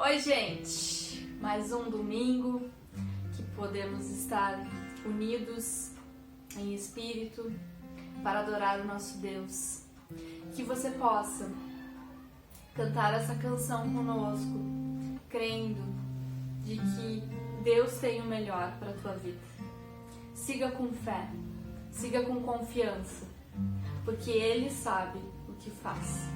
Oi, gente! Mais um domingo que podemos estar unidos em espírito para adorar o nosso Deus. Que você possa cantar essa canção conosco, crendo de que Deus tem o melhor para a tua vida. Siga com fé, siga com confiança, porque Ele sabe o que faz.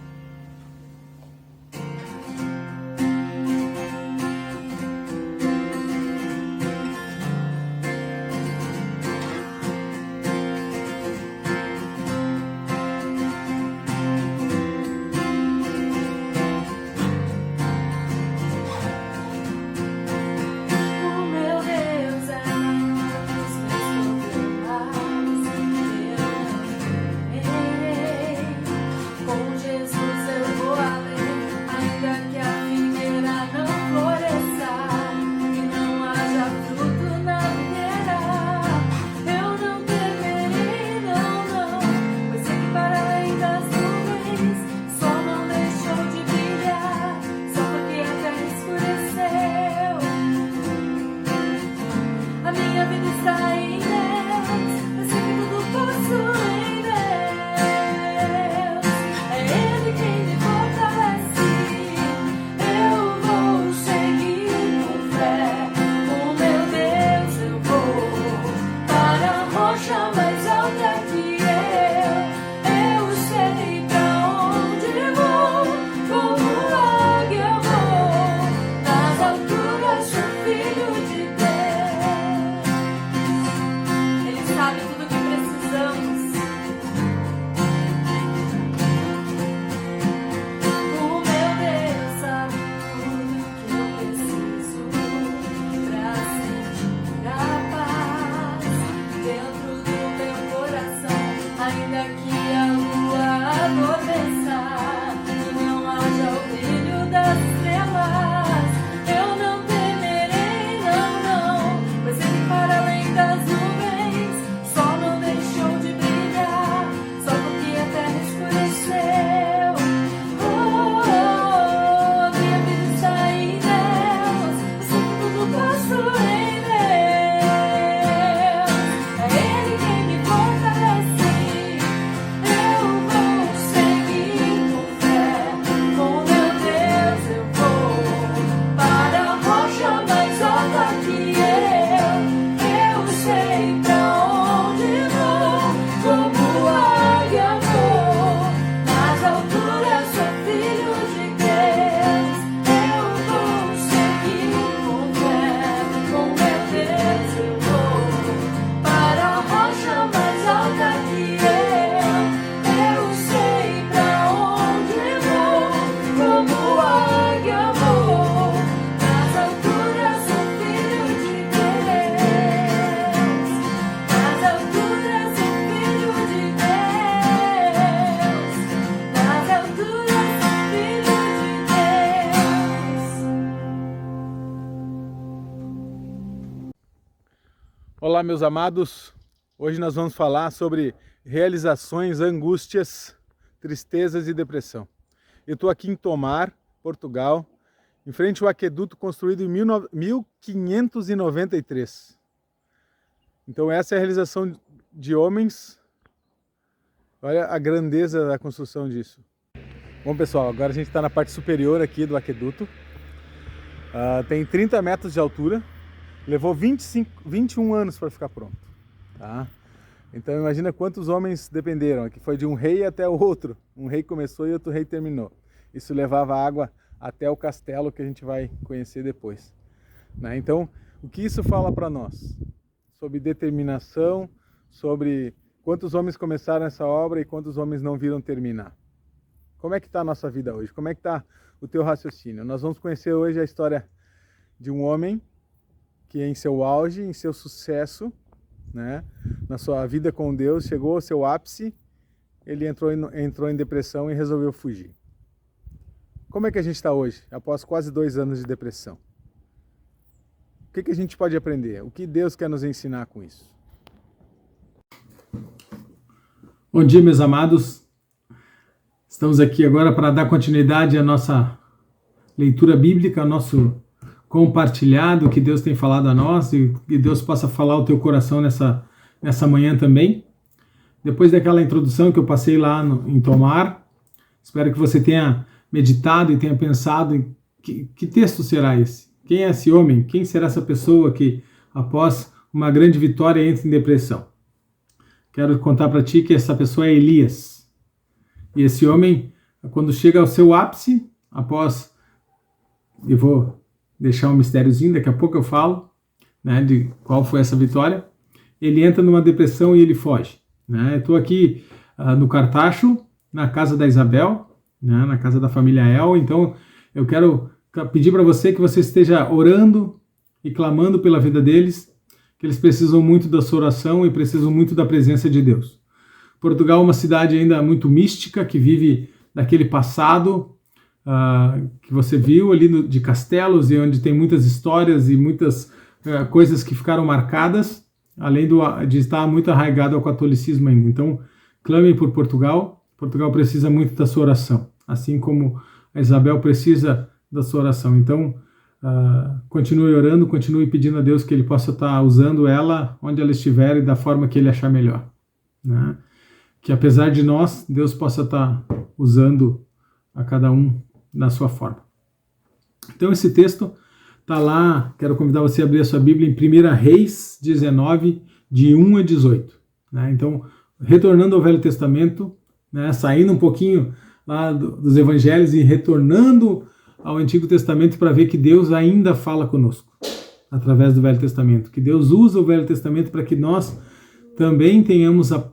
Olá, meus amados. Hoje nós vamos falar sobre realizações, angústias, tristezas e depressão. Eu estou aqui em Tomar, Portugal, em frente ao aqueduto construído em 1593. Então essa é a realização de homens. Olha a grandeza da construção disso. Bom, pessoal, agora a gente está na parte superior aqui do aqueduto. Tem 30 metros de altura. Levou 21 anos para ficar pronto, tá? Então imagina quantos homens dependeram, aqui foi de um rei até o outro, um rei começou e outro rei terminou. Isso levava água até o castelo que a gente vai conhecer depois, né? Então, o que isso fala para nós? Sobre determinação, sobre quantos homens começaram essa obra e quantos homens não viram terminar. Como é que está a nossa vida hoje? Como é que está o teu raciocínio? Nós vamos conhecer hoje a história de um homem que em seu auge, em seu sucesso, né, na sua vida com Deus, chegou ao seu ápice, ele entrou em depressão e resolveu fugir. Como é que a gente está hoje, após quase 2 anos de depressão? O que a gente pode aprender? O que Deus quer nos ensinar com isso? Bom dia, meus amados. Estamos aqui agora para dar continuidade à nossa leitura bíblica, nosso compartilhado que Deus tem falado a nós e que Deus possa falar ao teu coração nessa manhã também. Depois daquela introdução que eu passei lá em Tomar, espero que você tenha meditado e tenha pensado em que texto será esse? Quem é esse homem? Quem será essa pessoa que, após uma grande vitória, entra em depressão? Quero contar para ti que essa pessoa é Elias. E esse homem, quando chega ao seu ápice, eu vou deixar um mistériozinho, daqui a pouco eu falo, né, de qual foi essa vitória, ele entra numa depressão e ele foge. Né? Eu estou aqui no Cartacho, na casa da Isabel, né, na casa da família El, então eu quero pedir para você que você esteja orando e clamando pela vida deles, que eles precisam muito da sua oração e precisam muito da presença de Deus. Portugal é uma cidade ainda muito mística, que vive daquele passado que você viu ali de castelos, e onde tem muitas histórias e muitas coisas que ficaram marcadas, além de estar muito arraigado ao catolicismo ainda. Então, clame por Portugal. Portugal precisa muito da sua oração, assim como a Isabel precisa da sua oração. Então, continue orando, continue pedindo a Deus que Ele possa estar usando ela onde ela estiver e da forma que Ele achar melhor. Né? Que apesar de nós, Deus possa estar usando a cada um na sua forma. Então esse texto está lá, quero convidar você a abrir a sua Bíblia em 1 Reis 19, de 1 a 18. Né? Então, retornando ao Velho Testamento, né, saindo um pouquinho lá dos Evangelhos e retornando ao Antigo Testamento para ver que Deus ainda fala conosco através do Velho Testamento, que Deus usa o Velho Testamento para que nós também tenhamos a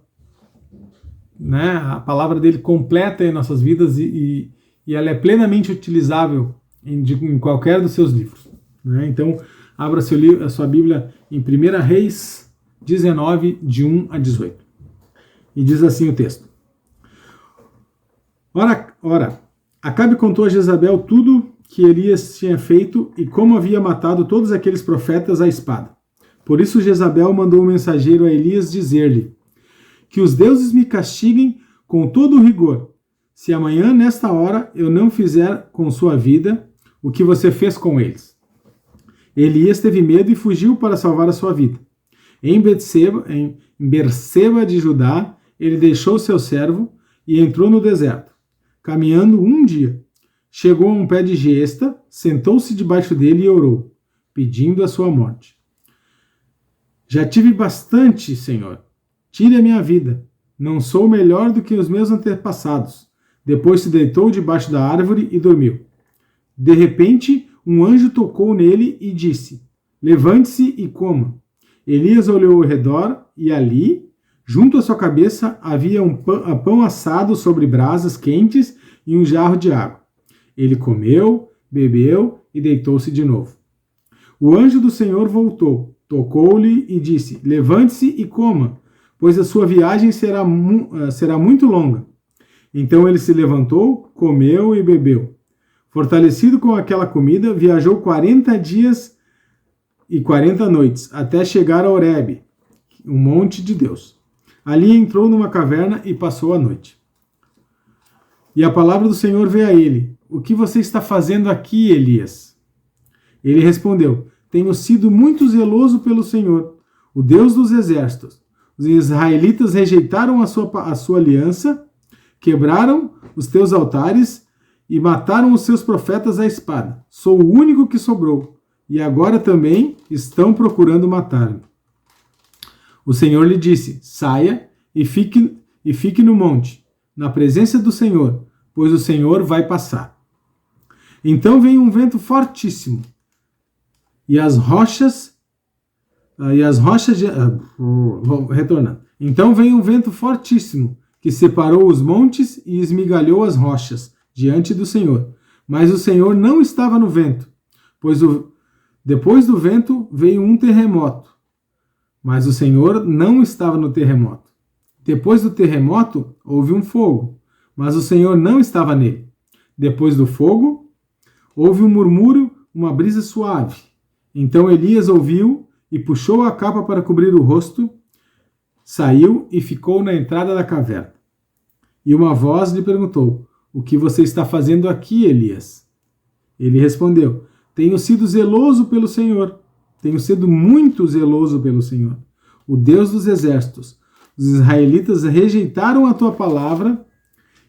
palavra dele completa em nossas vidas e ela é plenamente utilizável em qualquer dos seus livros. Né? Então, abra a sua Bíblia em 1 Reis 19, de 1 a 18. E diz assim o texto. Ora, Acabe contou a Jezabel tudo que Elias tinha feito e como havia matado todos aqueles profetas à espada. Por isso Jezabel mandou um mensageiro a Elias dizer-lhe: que os deuses me castiguem com todo o rigor, se amanhã, nesta hora, eu não fizer com sua vida o que você fez com eles. Elias teve medo e fugiu para salvar a sua vida. Em Berseba de Judá, ele deixou seu servo e entrou no deserto. Caminhando um dia, chegou a um pé de giesta, sentou-se debaixo dele e orou, pedindo a sua morte. Já tive bastante, Senhor. Tire a minha vida. Não sou melhor do que os meus antepassados. Depois se deitou debaixo da árvore e dormiu. De repente, um anjo tocou nele e disse: levante-se e coma. Elias olhou ao redor e ali, junto à sua cabeça, havia um pão assado sobre brasas quentes e um jarro de água. Ele comeu, bebeu e deitou-se de novo. O anjo do Senhor voltou, tocou-lhe e disse: levante-se e coma, pois a sua viagem será muito longa. Então ele se levantou, comeu e bebeu. Fortalecido com aquela comida, viajou 40 dias e 40 noites, até chegar a Horebe, o monte de Deus. Ali entrou numa caverna e passou a noite. E a palavra do Senhor veio a ele: o que você está fazendo aqui, Elias? Ele respondeu: tenho sido muito zeloso pelo Senhor, o Deus dos exércitos. Os israelitas rejeitaram a sua aliança, quebraram os teus altares e mataram os seus profetas à espada. Sou o único que sobrou, e agora também estão procurando matar-me. O Senhor lhe disse: saia e fique no monte, na presença do Senhor, pois o Senhor vai passar. Então veio um vento fortíssimo, e as rochas retornando. Então veio um vento fortíssimo, que separou os montes e esmigalhou as rochas diante do Senhor. Mas o Senhor não estava no vento, pois depois do vento veio um terremoto. Mas o Senhor não estava no terremoto. Depois do terremoto houve um fogo, mas o Senhor não estava nele. Depois do fogo houve um murmúrio, uma brisa suave. Então Elias ouviu e puxou a capa para cobrir o rosto, saiu e ficou na entrada da caverna. E uma voz lhe perguntou: o que você está fazendo aqui, Elias? Ele respondeu: tenho sido zeloso pelo Senhor. Tenho sido muito zeloso pelo Senhor, o Deus dos exércitos. Os israelitas rejeitaram a tua palavra,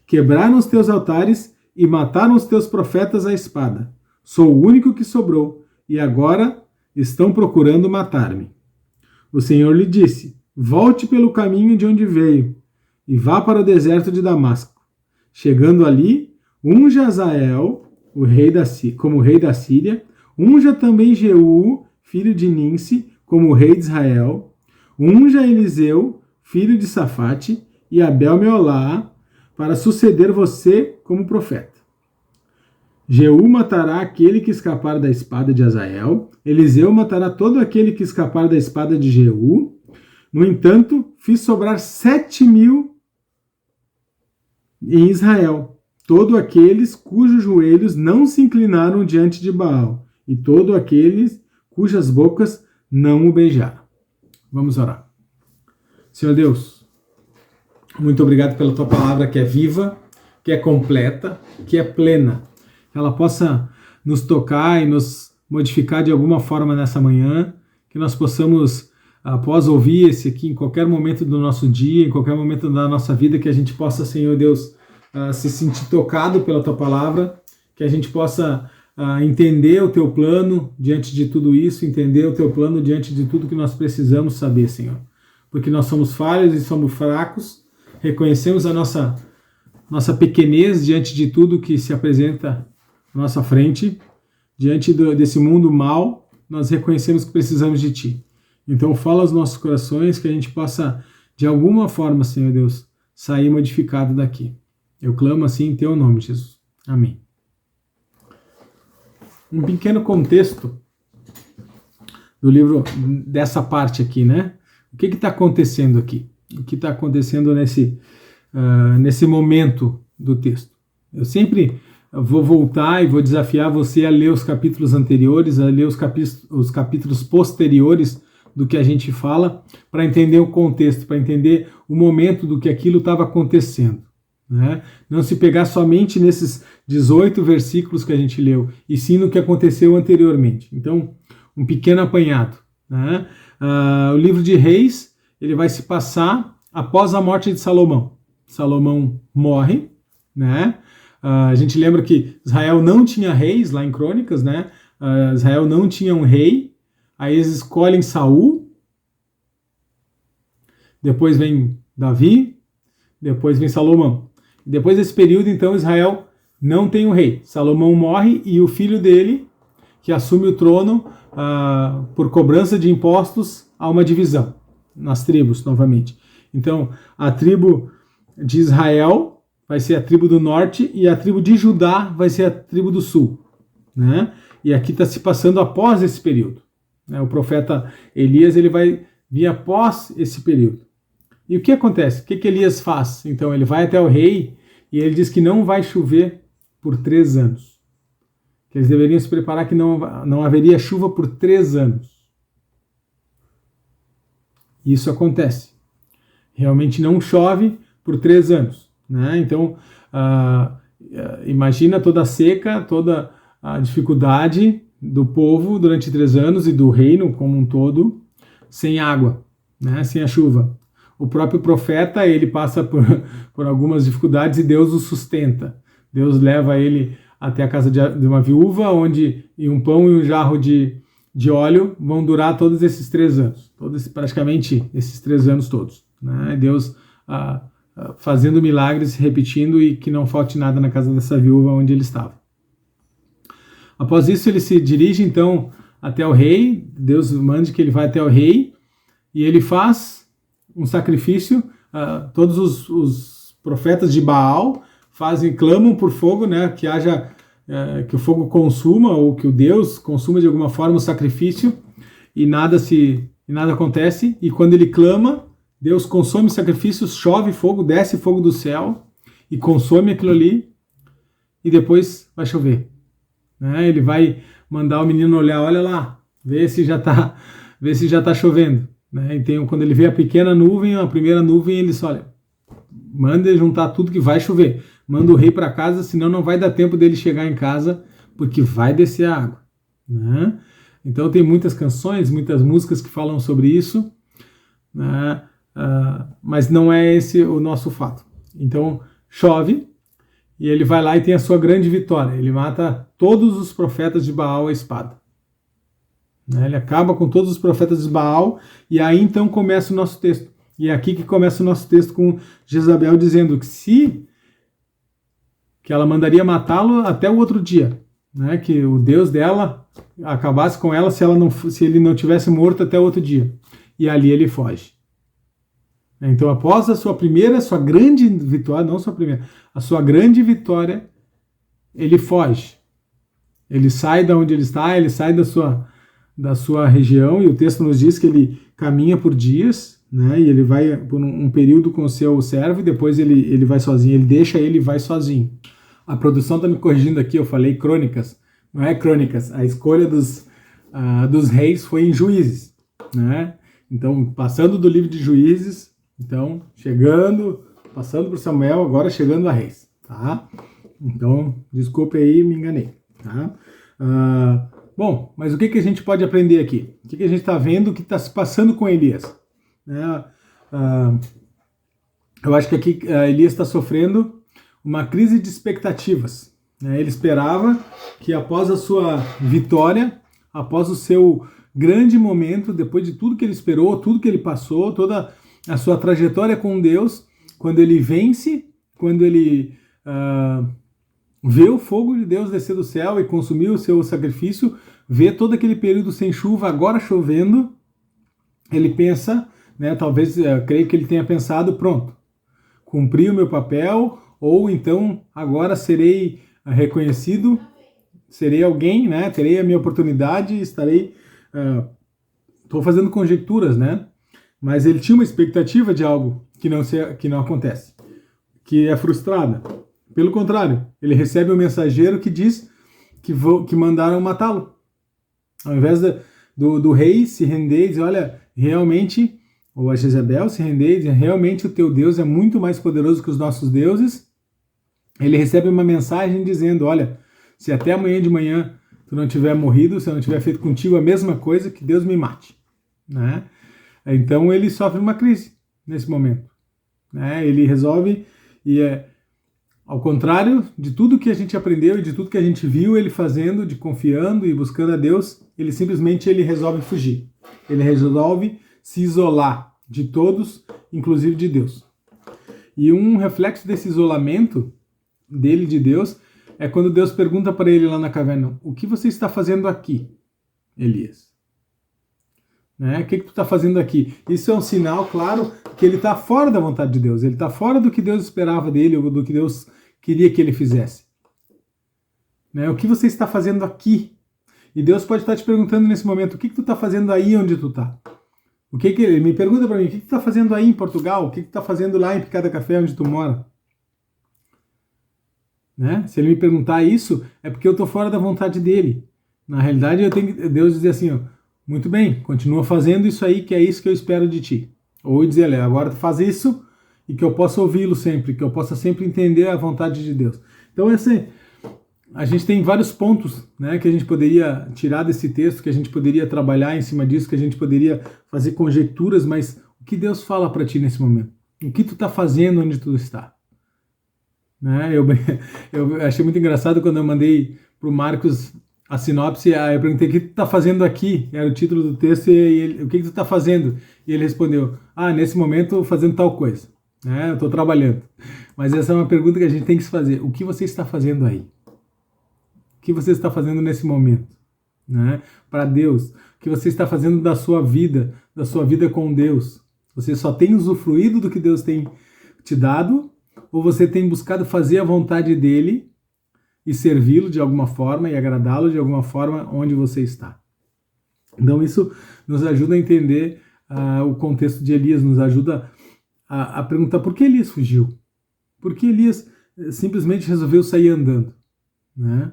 quebraram os teus altares e mataram os teus profetas à espada. Sou o único que sobrou, e agora estão procurando matar-me. O Senhor lhe disse: volte pelo caminho de onde veio, e vá para o deserto de Damasco. Chegando ali, unja Azael, como rei da Síria, unja também Jeú, filho de Ninsi, como rei de Israel, unja Eliseu, filho de Safate, e Abel-Meolá, para suceder você como profeta. Jeú matará aquele que escapar da espada de Azael, Eliseu matará todo aquele que escapar da espada de Jeú. No entanto, fiz sobrar 7.000 em Israel, todos aqueles cujos joelhos não se inclinaram diante de Baal, e todos aqueles cujas bocas não o beijaram. Vamos orar. Senhor Deus, muito obrigado pela tua palavra que é viva, que é completa, que é plena. Que ela possa nos tocar e nos modificar de alguma forma nessa manhã, que nós possamos, após ouvir esse aqui, em qualquer momento do nosso dia, em qualquer momento da nossa vida, que a gente possa, Senhor Deus, se sentir tocado pela tua palavra, que a gente possa entender o teu plano diante de tudo isso, entender o teu plano diante de tudo que nós precisamos saber, Senhor. Porque nós somos falhos e somos fracos, reconhecemos a nossa pequenez diante de tudo que se apresenta à nossa frente, diante desse mundo mal, nós reconhecemos que precisamos de Ti. Então fala aos nossos corações que a gente possa, de alguma forma, Senhor Deus, sair modificado daqui. Eu clamo assim em Teu nome, Jesus. Amém. Um pequeno contexto do livro, dessa parte aqui, né? O que está acontecendo aqui? O que está acontecendo nesse momento do texto? Eu sempre vou voltar e vou desafiar você a ler os capítulos anteriores, a ler os capítulos posteriores do que a gente fala, para entender o contexto, para entender o momento do que aquilo estava acontecendo. Né? Não se pegar somente nesses 18 versículos que a gente leu, e sim no que aconteceu anteriormente. Então, um pequeno apanhado. Né? O livro de Reis, ele vai se passar após a morte de Salomão. Salomão morre, né? A gente lembra que Israel não tinha reis, lá em Crônicas, né? Israel não tinha um rei, aí eles escolhem Saul, depois vem Davi, depois vem Salomão. Depois desse período, então, Israel não tem um rei. Salomão morre e o filho dele, que assume o trono por cobrança de impostos, há uma divisão nas tribos, novamente. Então, a tribo de Israel vai ser a tribo do norte e a tribo de Judá vai ser a tribo do sul. Né? E aqui está se passando após esse período. Né? O profeta Elias ele vai vir após esse período. E o que acontece? O que Elias faz? Então, ele vai até o rei e ele diz que não vai chover por 3 anos. Que eles deveriam se preparar que não haveria chuva por 3 anos. Isso acontece. Realmente não chove por 3 anos. Né? Então, imagina toda a seca, toda a dificuldade do povo durante 3 anos e do reino como um todo, sem água, né? Sem a chuva. O próprio profeta, ele passa por algumas dificuldades e Deus o sustenta. Deus leva ele até a casa de uma viúva, onde um pão e um jarro de óleo vão durar todos esses 3 anos. Praticamente esses 3 anos todos. Né? Deus fazendo milagres, repetindo e que não falte nada na casa dessa viúva onde ele estava. Após isso, ele se dirige então até o rei. Deus manda que ele vá até o rei e ele faz um sacrifício. Todos os profetas de Baal clamam por fogo, né, que o fogo consuma, ou que o Deus consuma de alguma forma o sacrifício, e nada acontece. E quando ele clama, Deus consome sacrifícios, chove fogo, desce fogo do céu e consome aquilo ali, e depois vai chover. Né? Ele vai mandar o menino olhar, olha lá, vê se já está chovendo. Né? Então, quando ele vê a primeira nuvem, ele diz, olha, manda juntar tudo que vai chover. Manda o rei para casa, senão não vai dar tempo dele chegar em casa porque vai descer a água, né? Então tem muitas canções, muitas músicas que falam sobre isso, né? Mas não é esse o nosso fato. Então chove e ele vai lá e tem a sua grande vitória. Ele mata todos os profetas de Baal à espada, né? Ele acaba com todos os profetas de Baal e aí então começa o nosso texto. E é aqui que começa o nosso texto com Jezabel dizendo que ela mandaria matá-lo até o outro dia, né? Que o Deus dela acabasse com ela se ele não tivesse morto até o outro dia. E ali ele foge. Então, após a sua grande vitória, não sua primeira, a sua grande vitória, ele foge. Ele sai da onde ele está, ele sai da sua região, e o texto nos diz que ele caminha por dias, né? E ele vai por um período com o seu servo, e depois ele vai sozinho, ele deixa ele e vai sozinho. A produção está me corrigindo aqui, eu falei crônicas, não é crônicas, a escolha dos reis foi em Juízes, né? Então, passando do livro de Juízes, então, passando por Samuel, agora chegando a Reis, tá? Então, desculpe aí, me enganei, tá? Bom, mas o que a gente pode aprender aqui? O que a gente está vendo, o que está se passando com Elias? Eu acho que aqui Elias está sofrendo uma crise de expectativas, né? Ele esperava que após a sua vitória, após o seu grande momento, depois de tudo que ele esperou, tudo que ele passou, toda a sua trajetória com Deus, quando ele vence, quando ele vê o fogo de Deus descer do céu e consumir o seu sacrifício, vê todo aquele período sem chuva, agora chovendo, ele pensa, né, talvez, creio que ele tenha pensado, pronto, cumpri o meu papel, ou então agora serei reconhecido, serei alguém, né, terei a minha oportunidade, estarei... Estou fazendo conjecturas, né? Mas ele tinha uma expectativa de algo que não acontece, que é frustrada. Pelo contrário, ele recebe um mensageiro que diz que mandaram matá-lo. Ao invés do rei se render e dizer, olha, realmente, ou a Jezabel se render e dizer, realmente o teu Deus é muito mais poderoso que os nossos deuses, ele recebe uma mensagem dizendo, olha, se até amanhã de manhã tu não tiver morrido, se eu não tiver feito contigo a mesma coisa, que Deus me mate, né? Então ele sofre uma crise nesse momento, né? Ele resolve, ao contrário de tudo que a gente aprendeu e de tudo que a gente viu ele fazendo, de confiando e buscando a Deus, ele simplesmente resolve fugir. Ele resolve se isolar de todos, inclusive de Deus. E um reflexo desse isolamento dele de Deus é quando Deus pergunta para ele lá na caverna, o que você está fazendo aqui, Elias? Né? O que tu está fazendo aqui? Isso é um sinal, claro, que ele está fora da vontade de Deus, ele está fora do que Deus esperava dele, ou do que Deus queria que ele fizesse. Né? O que você está fazendo aqui? E Deus pode estar te perguntando nesse momento, o que tu está fazendo aí onde tu está? Ele me pergunta para mim, o que tu está fazendo aí em Portugal? O que tu está fazendo lá em Picada Café, onde tu mora? Né? Se ele me perguntar isso, é porque eu estou fora da vontade dele. Na realidade, eu tenho que Deus dizer assim, ó, muito bem, continua fazendo isso aí, que é isso que eu espero de ti. Ou dizer, agora tu faz isso e que eu possa ouvi-lo sempre, que eu possa sempre entender a vontade de Deus. Então, a gente tem vários pontos, né, que a gente poderia tirar desse texto, que a gente poderia trabalhar em cima disso, que a gente poderia fazer conjecturas, mas o que Deus fala para ti nesse momento? O que tu está fazendo onde tu está? Né? Eu achei muito engraçado quando eu mandei para o Marcos a sinopse, eu perguntei, o que tu está fazendo aqui? Era o título do texto, e ele, o que tu está fazendo? E ele respondeu, nesse momento fazendo tal coisa, né? Eu estou trabalhando. Mas essa é uma pergunta que a gente tem que se fazer, o que você está fazendo aí? O que você está fazendo nesse momento? Né? Para Deus, o que você está fazendo da sua vida com Deus? Você só tem usufruído do que Deus tem te dado, ou você tem buscado fazer a vontade dele e servi-lo de alguma forma e agradá-lo de alguma forma onde você está? Então isso nos ajuda a entender o contexto de Elias, nos ajuda a perguntar por que Elias fugiu? Por que Elias simplesmente resolveu sair andando? Né?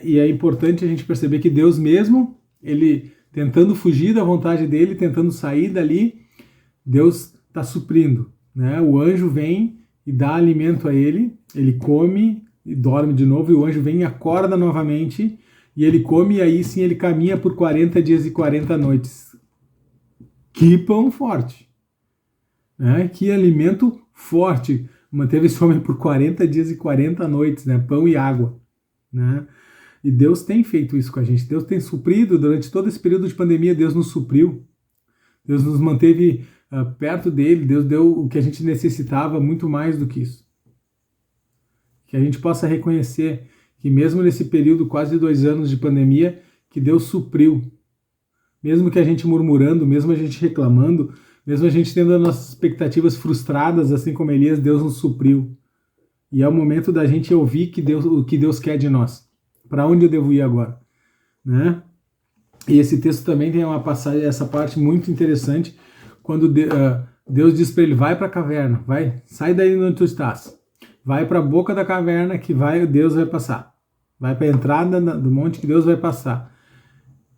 E é importante a gente perceber que Deus mesmo, ele tentando fugir da vontade dele, tentando sair dali, Deus está suprindo. Né? O anjo vem e dá alimento a ele, ele come e dorme de novo, e o anjo vem e acorda novamente, e ele come, e aí sim ele caminha por 40 dias e 40 noites. Que pão forte! Né? Que alimento forte! Manteve esse homem por 40 dias e 40 noites, né? Pão e água. Né? E Deus tem feito isso com a gente. Deus tem suprido, durante todo esse período de pandemia, Deus nos supriu. Deus nos manteve perto dele, Deus deu o que a gente necessitava, muito mais do que isso. Que a gente possa reconhecer que mesmo nesse período, quase 2 anos de pandemia, que Deus supriu. Mesmo que a gente murmurando, mesmo a gente reclamando, mesmo a gente tendo as nossas expectativas frustradas, assim como Elias, Deus nos supriu. E é o momento da gente ouvir o que Deus quer de nós. Para onde eu devo ir agora? Né? E esse texto também tem uma passagem, essa parte muito interessante, quando Deus diz para ele, vai para a caverna, vai, sai daí onde tu estás, vai para a boca da caverna que Deus vai passar, vai para a entrada do monte que Deus vai passar.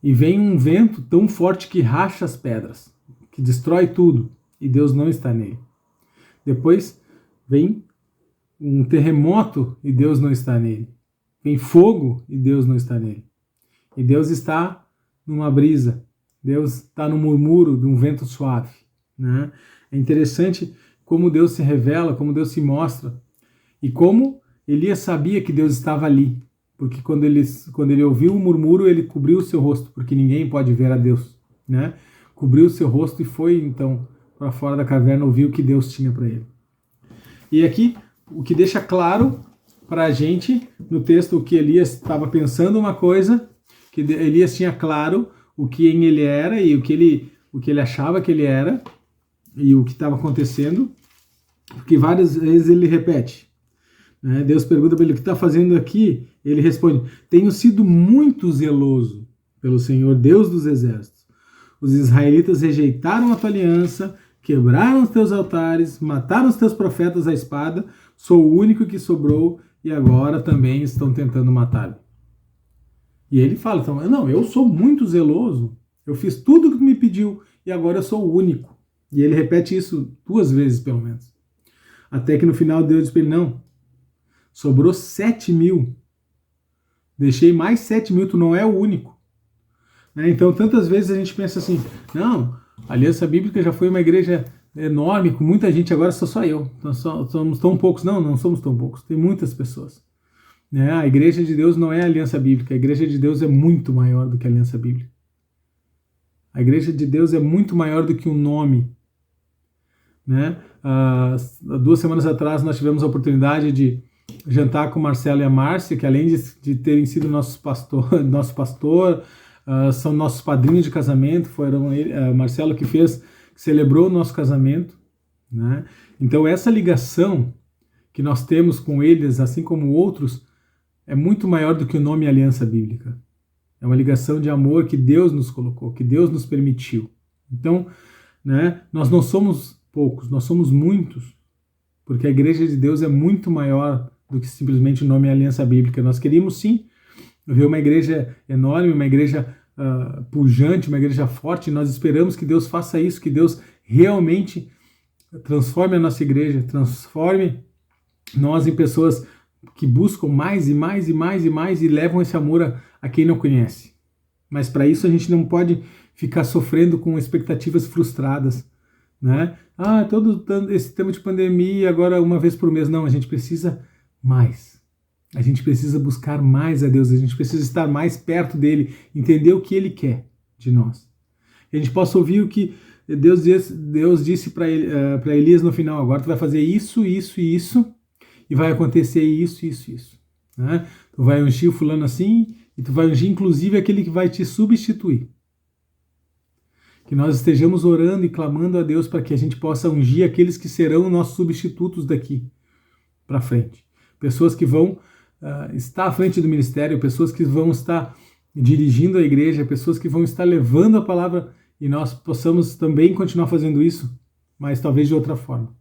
E vem um vento tão forte que racha as pedras, que destrói tudo, e Deus não está nele. Depois vem um terremoto e Deus não está nele. Vem fogo e Deus não está nele. E Deus está numa brisa. Deus está no murmúrio de um vento suave. Né? É interessante como Deus se revela, como Deus se mostra. E como Elias sabia que Deus estava ali. Porque quando ele ouviu o murmúrio, ele cobriu o seu rosto, porque ninguém pode ver a Deus. Né? Cobriu o seu rosto e foi, então, para fora da caverna ouvir o que Deus tinha para ele. E aqui, o que deixa claro para a gente, no texto, o que Elias estava pensando uma coisa, que Elias tinha claro quem ele era e o que ele achava que ele era e o que estava acontecendo, porque várias vezes ele repete. Né? Deus pergunta para ele o que está fazendo aqui, ele responde, tenho sido muito zeloso pelo Senhor, Deus dos exércitos. Os israelitas rejeitaram a tua aliança, quebraram os teus altares, mataram os teus profetas à espada, sou o único que sobrou e agora também estão tentando matá-lo. E ele fala, então, não, eu sou muito zeloso, eu fiz tudo o que tu me pediu e agora eu sou o único. E ele repete isso 2 vezes, pelo menos. Até que no final Deus diz para ele, não, sobrou 7.000. Deixei mais 7.000, tu não é o único. Né? Então, tantas vezes a gente pensa assim, não, a Aliança Bíblica já foi uma igreja enorme, com muita gente, agora só eu. Nós somos tão poucos. Não somos tão poucos, tem muitas pessoas. Né? A igreja de Deus não é a Aliança Bíblica, a igreja de Deus é muito maior do que a Aliança Bíblica. A igreja de Deus é muito maior do que um nome. Né? 2 semanas atrás nós tivemos a oportunidade de jantar com o Marcelo e a Márcia, que além de terem sido nosso pastor, são nossos padrinhos de casamento, foram o Marcelo que celebrou o nosso casamento. Né? Então essa ligação que nós temos com eles, assim como outros, é muito maior do que o nome Aliança Bíblica. É uma ligação de amor que Deus nos colocou, que Deus nos permitiu. Então, né, nós não somos poucos, nós somos muitos, porque a igreja de Deus é muito maior do que simplesmente o nome Aliança Bíblica. Nós queríamos sim ver uma igreja enorme, uma igreja pujante, uma igreja forte, e nós esperamos que Deus faça isso, que Deus realmente transforme a nossa igreja, transforme nós em pessoas que buscam mais e mais e mais e mais e levam esse amor a quem não conhece. Mas para isso a gente não pode ficar sofrendo com expectativas frustradas, né? Todo esse tempo de pandemia, agora uma vez por mês. Não, a gente precisa mais. A gente precisa buscar mais a Deus, a gente precisa estar mais perto dele, entender o que ele quer de nós. Que a gente possa ouvir o que Deus disse para Elias no final, agora tu vai fazer isso, isso e isso, e vai acontecer isso, isso e isso. Né? Tu vai ungir o fulano assim, e tu vai ungir inclusive aquele que vai te substituir. Que nós estejamos orando e clamando a Deus para que a gente possa ungir aqueles que serão nossos substitutos daqui para frente. Pessoas que vão estar à frente do ministério, pessoas que vão estar dirigindo a igreja, pessoas que vão estar levando a palavra e nós possamos também continuar fazendo isso, mas talvez de outra forma.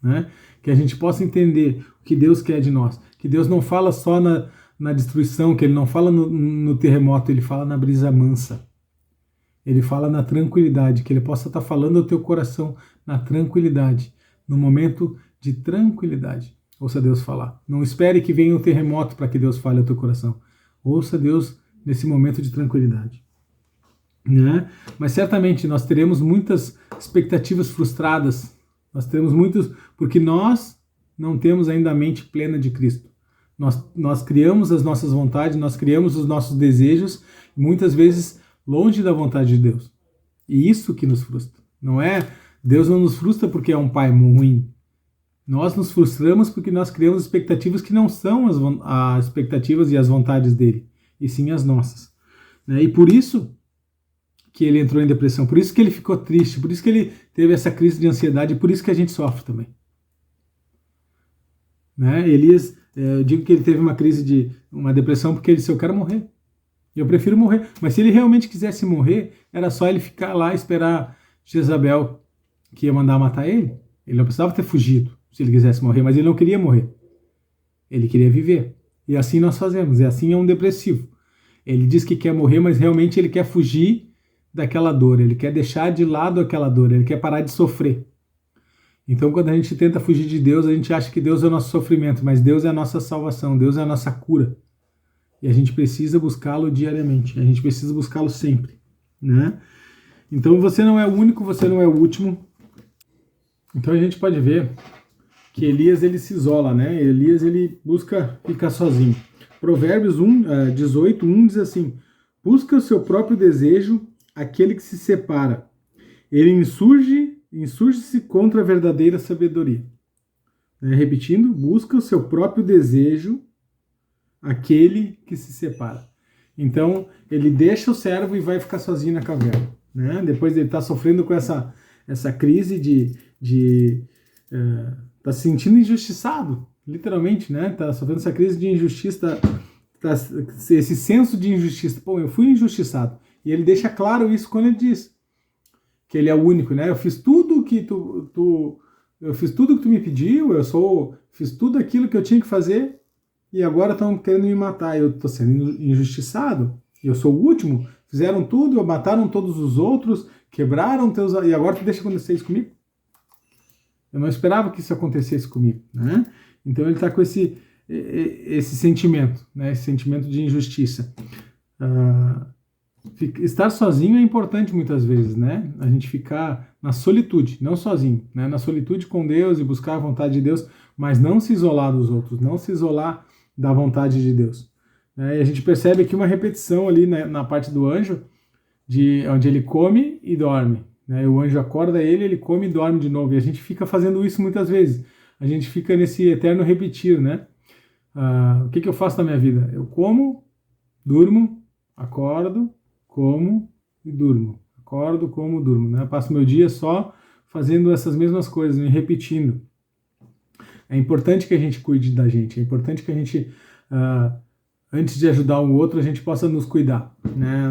Né? Que a gente possa entender o que Deus quer de nós. Que Deus não fala só na destruição, que Ele não fala no terremoto, Ele fala na brisa mansa. Ele fala na tranquilidade, que Ele possa estar falando ao teu coração na tranquilidade, no momento de tranquilidade, Ouça Deus falar. Não espere que venha o terremoto para que Deus fale ao teu coração. Ouça Deus nesse momento de tranquilidade. Né? Mas certamente nós teremos muitas expectativas frustradas. Nós teremos muitos, porque nós não temos ainda a mente plena de Cristo. Nós criamos as nossas vontades, nós criamos os nossos desejos, muitas vezes longe da vontade de Deus. E isso que nos frustra. Deus não nos frustra porque é um pai ruim. Nós nos frustramos porque nós criamos expectativas que não são as expectativas e as vontades dele, e sim as nossas. Né? E por isso que ele entrou em depressão, por isso que ele ficou triste, por isso que ele teve essa crise de ansiedade, e por isso que a gente sofre também. Né? Elias, eu digo que ele teve uma depressão porque ele disse, eu quero morrer. Eu prefiro morrer. Mas se ele realmente quisesse morrer, era só ele ficar lá e esperar Jezabel, que ia mandar matar ele. Ele não precisava ter fugido se ele quisesse morrer, mas ele não queria morrer. Ele queria viver. E assim nós fazemos. E assim é um depressivo. Ele diz que quer morrer, mas realmente ele quer fugir daquela dor. Ele quer deixar de lado aquela dor. Ele quer parar de sofrer. Então, quando a gente tenta fugir de Deus, a gente acha que Deus é o nosso sofrimento, mas Deus é a nossa salvação, Deus é a nossa cura. E a gente precisa buscá-lo diariamente, a gente precisa buscá-lo sempre. Né? Então, você não é o único, você não é o último. Então, a gente pode ver que Elias ele se isola, né? Elias ele busca ficar sozinho. Provérbios 18:1 diz assim: busca o seu próprio desejo, aquele que se separa. Ele insurge-se contra a verdadeira sabedoria. Repetindo, busca o seu próprio desejo, aquele que se separa. Então, ele deixa o servo e vai ficar sozinho na caverna. Né? Depois ele está sofrendo com essa crise de tá se sentindo injustiçado, literalmente, né? Tá sofrendo essa crise de injustiça, esse senso de injustiça. Pô, eu fui injustiçado. E ele deixa claro isso quando ele diz que ele é o único, né? Eu fiz tudo que eu fiz tudo que tu me pediu, fiz tudo aquilo que eu tinha que fazer e agora estão querendo me matar. Eu estou sendo injustiçado. Eu sou o último. Fizeram tudo, mataram todos os outros, quebraram teus... E agora tu deixa acontecer isso comigo? Eu não esperava que isso acontecesse comigo, né? Então ele está com esse sentimento, né? Esse sentimento de injustiça. Estar sozinho é importante muitas vezes, né? A gente ficar na solitude, não sozinho, né? Na solitude com Deus e buscar a vontade de Deus, mas não se isolar dos outros, não se isolar da vontade de Deus. E a gente percebe aqui uma repetição ali, né, na parte do anjo, onde ele come e dorme. Né? O anjo acorda ele come e dorme de novo. E a gente fica fazendo isso muitas vezes. A gente fica nesse eterno repetir, né? O que eu faço na minha vida? Eu como, durmo, acordo, como e durmo. Acordo, como, durmo. Né? Eu passo meu dia só fazendo essas mesmas coisas, me repetindo. É importante que a gente cuide da gente. É importante que a gente, antes de ajudar o outro, a gente possa nos cuidar. Né?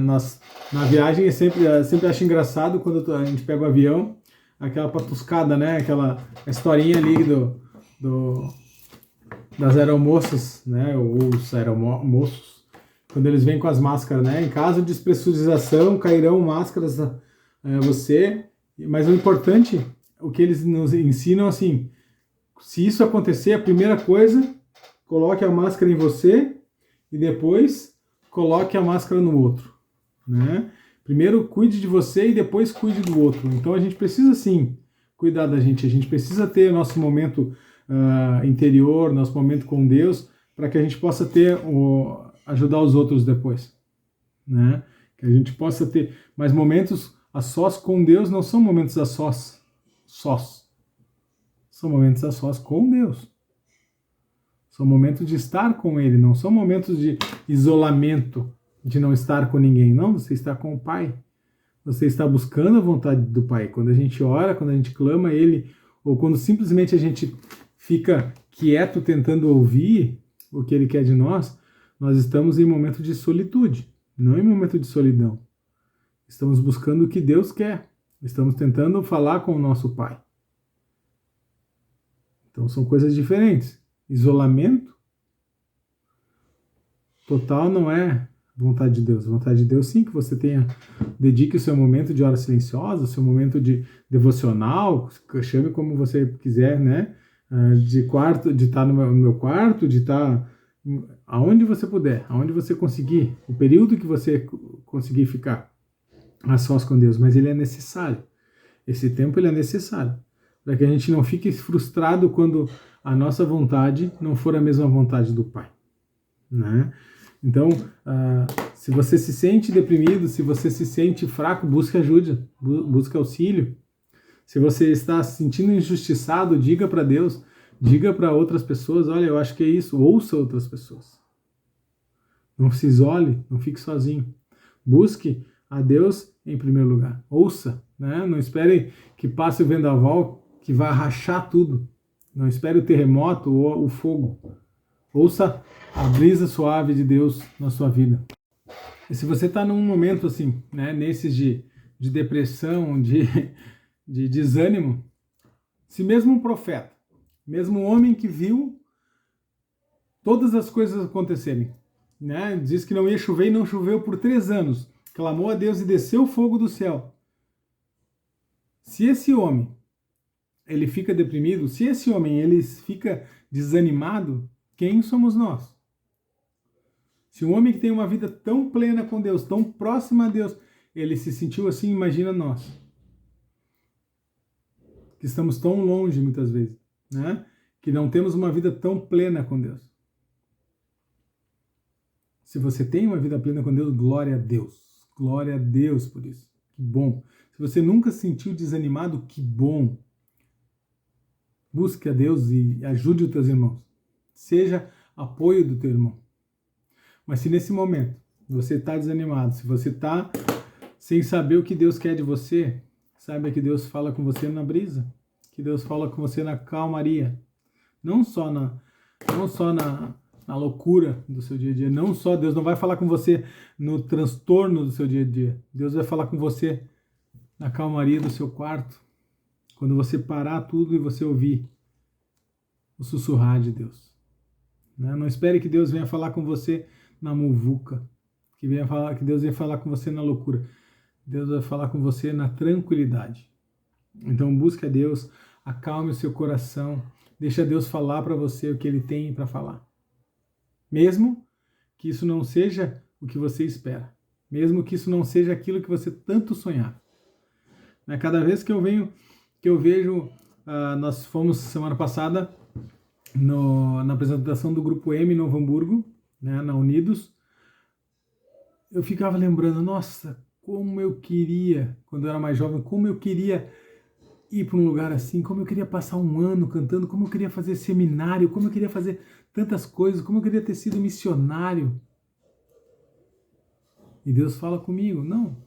Na viagem, eu sempre acho engraçado quando a gente pega o avião, aquela patuscada, né? Aquela historinha ali das aeromoças, né? Ou os aeromoços, quando eles vêm com as máscaras, né? Em caso de despressurização, cairão máscaras a você. Mas o importante, o que eles nos ensinam, assim, se isso acontecer, a primeira coisa, coloque a máscara em você e depois coloque a máscara no outro, né? Primeiro cuide de você e depois cuide do outro. Então a gente precisa sim cuidar da gente, a gente precisa ter nosso momento interior, nosso momento com Deus, para que a gente possa ajudar os outros depois, né? Que a gente possa ter, mas momentos a sós com Deus não são momentos a sós, são momentos a sós com Deus. São momentos de estar com Ele, não são momentos de isolamento, de não estar com ninguém. Não, você está com o Pai. Você está buscando a vontade do Pai. Quando a gente ora, quando a gente clama a Ele, ou quando simplesmente a gente fica quieto tentando ouvir o que Ele quer de nós, nós estamos em momento de solitude, não em momento de solidão. Estamos buscando o que Deus quer. Estamos tentando falar com o nosso Pai. Então são coisas diferentes. Isolamento total não é vontade de Deus. Vontade de Deus, sim, que você dedique o seu momento de hora silenciosa, o seu momento de devocional, chame como você quiser, né? de estar no meu quarto, de estar aonde você puder, aonde você conseguir, o período que você conseguir ficar a sós com Deus, mas ele é necessário. Esse tempo ele é necessário, para que a gente não fique frustrado quando a nossa vontade não for a mesma vontade do Pai, né? Então, se você se sente deprimido, se você se sente fraco, busque ajuda, busque auxílio. Se você está se sentindo injustiçado, diga para Deus, diga para outras pessoas, olha, eu acho que é isso, ouça outras pessoas. Não se isole, não fique sozinho. Busque a Deus em primeiro lugar. Ouça, né? Não espere que passe o vendaval que vai rachar tudo. Não espere o terremoto ou o fogo. Ouça a brisa suave de Deus na sua vida. E se você está num momento assim, né, nesses de depressão, de desânimo, se mesmo um profeta, mesmo um homem que viu todas as coisas acontecerem, né, diz que não ia chover e não choveu por 3 anos, clamou a Deus e desceu o fogo do céu. Se esse homem ele fica deprimido, se esse homem ele fica desanimado, quem somos nós? Se um homem que tem uma vida tão plena com Deus, tão próxima a Deus, ele se sentiu assim, imagina nós. Que estamos tão longe muitas vezes, né? Que não temos uma vida tão plena com Deus. Se você tem uma vida plena com Deus, glória a Deus. Glória a Deus por isso. Que bom. Se você nunca se sentiu desanimado, que bom. Busque a Deus e ajude os teus irmãos. Seja apoio do teu irmão. Mas se nesse momento você está desanimado, se você está sem saber o que Deus quer de você, saiba que Deus fala com você na brisa, que Deus fala com você na calmaria, não só na loucura do seu dia a dia, não só Deus não vai falar com você no transtorno do seu dia a dia, Deus vai falar com você na calmaria do seu quarto, quando você parar tudo e você ouvir o sussurrar de Deus. Não espere que Deus venha falar com você na muvuca, que Deus venha falar com você na loucura. Deus vai falar com você na tranquilidade. Então busque a Deus, acalme o seu coração, deixa Deus falar para você o que Ele tem para falar. Mesmo que isso não seja o que você espera, mesmo que isso não seja aquilo que você tanto sonhava. Cada vez que eu vejo, nós fomos semana passada na apresentação do Grupo M em Novo Hamburgo, né, na Unidos, eu ficava lembrando, nossa, como eu queria, quando eu era mais jovem, como eu queria ir para um lugar assim, como eu queria passar um ano cantando, como eu queria fazer seminário, como eu queria fazer tantas coisas, como eu queria ter sido missionário. E Deus fala comigo, não,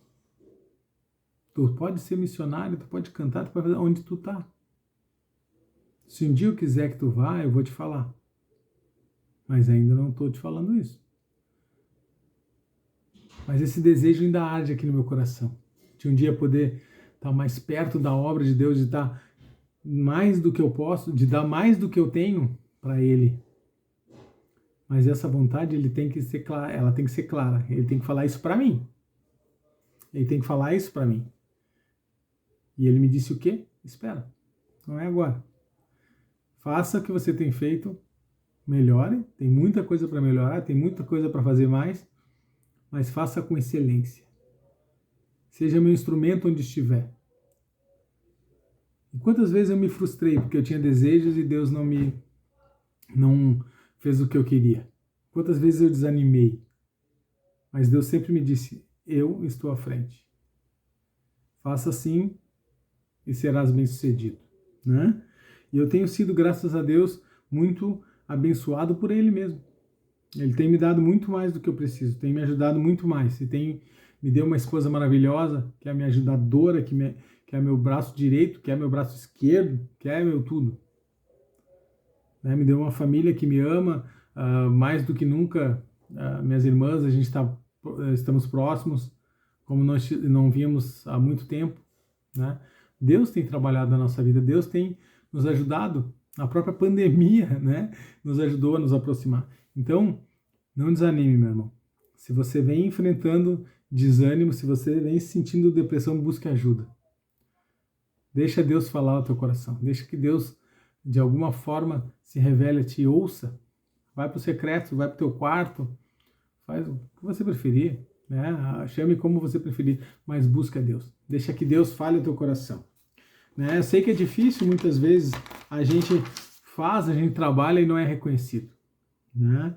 tu pode ser missionário, tu pode cantar, tu pode fazer onde tu tá. Se um dia eu quiser que tu vá, eu vou te falar. Mas ainda não estou te falando isso. Mas esse desejo ainda arde aqui no meu coração. De um dia poder estar mais perto da obra de Deus, de estar mais do que eu posso, de dar mais do que eu tenho para Ele. Mas essa vontade ela tem que ser clara. Ele tem que falar isso para mim. Ele tem que falar isso para mim. E Ele me disse o quê? Espera. Não é agora. Faça o que você tem feito. Melhore, tem muita coisa para melhorar, tem muita coisa para fazer mais, mas faça com excelência. Seja meu instrumento onde estiver. E quantas vezes eu me frustrei porque eu tinha desejos e Deus não fez o que eu queria. Quantas vezes eu desanimei. Mas Deus sempre me disse, eu estou à frente. Faça assim e serás bem-sucedido, né? E eu tenho sido, graças a Deus, muito abençoado por Ele mesmo. Ele tem me dado muito mais do que eu preciso, tem me ajudado muito mais. E me deu uma esposa maravilhosa, que é a minha ajudadora, que é meu braço direito, que é meu braço esquerdo, que é meu tudo. Me deu uma família que me ama mais do que nunca. Minhas irmãs, a gente estamos próximos, como nós não víamos há muito tempo. Né? Deus tem trabalhado na nossa vida, Deus tem nos ajudado. A própria pandemia, né, nos ajudou a nos aproximar. Então, não desanime, meu irmão. Se você vem enfrentando desânimo, se você vem sentindo depressão, busque ajuda. Deixa Deus falar ao teu coração. Deixa que Deus de alguma forma se revele a ti, ouça. Vai para o secreto, vai para o teu quarto, faz o que você preferir, né? Chame como você preferir, mas busca Deus. Deixa que Deus fale o teu coração. Né? Eu sei que é difícil, muitas vezes a gente faz, a gente trabalha e não é reconhecido. Né?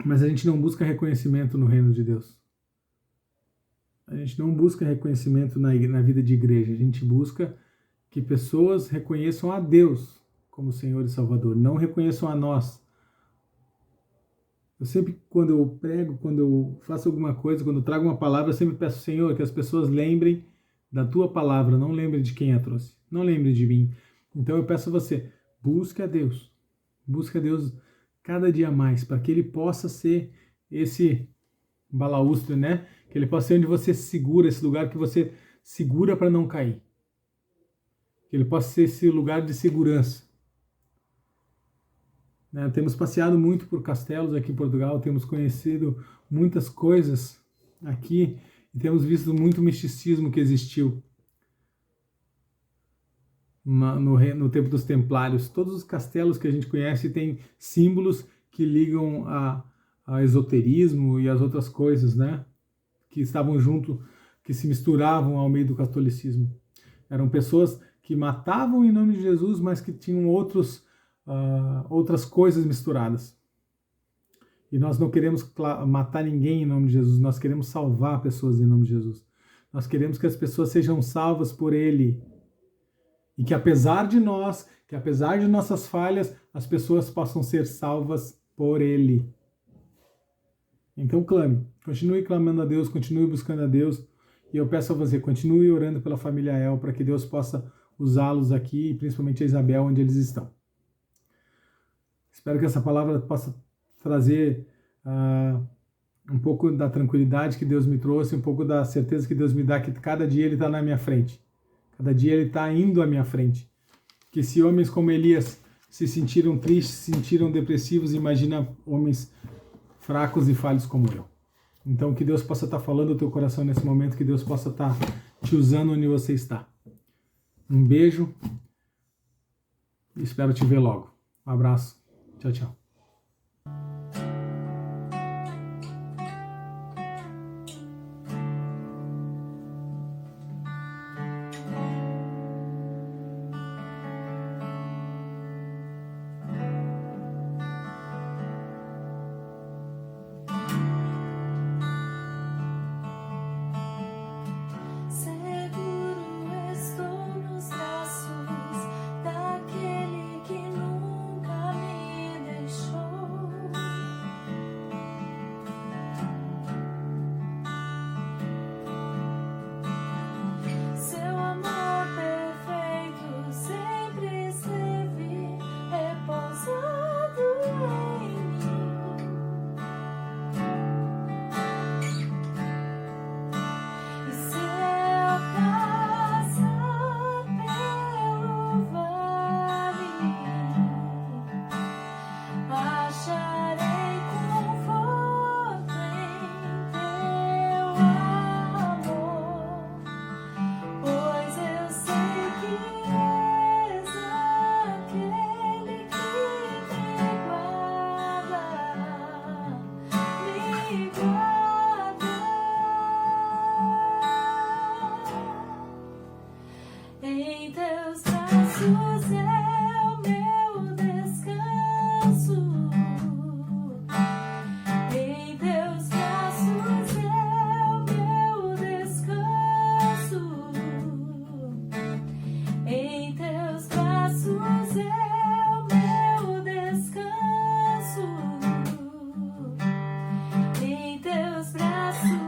Mas a gente não busca reconhecimento no reino de Deus. A gente não busca reconhecimento na vida de igreja. A gente busca que pessoas reconheçam a Deus como Senhor e Salvador, não reconheçam a nós. Eu sempre, quando eu prego, quando eu faço alguma coisa, quando eu trago uma palavra, eu sempre peço, Senhor, que as pessoas lembrem da tua palavra, não lembrem de quem a trouxe, não lembrem de mim. Então eu peço a você, busque a Deus cada dia mais, para que Ele possa ser esse balaústre, né? Que Ele possa ser onde você se segura, esse lugar que você segura para não cair. Que Ele possa ser esse lugar de segurança. Né? Temos passeado muito por castelos aqui em Portugal, temos conhecido muitas coisas aqui e temos visto muito misticismo que existiu no tempo dos Templários. Todos os castelos que a gente conhece têm símbolos que ligam a esoterismo e as outras coisas, né? Que estavam junto, que se misturavam ao meio do catolicismo. Eram pessoas que matavam em nome de Jesus, mas que tinham outras coisas misturadas. E nós não queremos matar ninguém em nome de Jesus, nós queremos salvar pessoas em nome de Jesus. Nós queremos que as pessoas sejam salvas por Ele. E que apesar de nós, que apesar de nossas falhas, as pessoas possam ser salvas por Ele. Então clame, continue clamando a Deus, continue buscando a Deus. E eu peço a você, continue orando pela família El, para que Deus possa usá-los aqui, principalmente a Isabel, onde eles estão. Espero que essa palavra possa trazer um pouco da tranquilidade que Deus me trouxe, um pouco da certeza que Deus me dá, que cada dia Ele está na minha frente. Cada dia Ele está indo à minha frente. Que se homens como Elias se sentiram tristes, se sentiram depressivos, imagina homens fracos e falhos como eu. Então que Deus possa estar falando ao teu coração nesse momento, que Deus possa estar te usando onde você está. Um beijo e espero te ver logo. Um abraço. Tchau, tchau. Em teus braços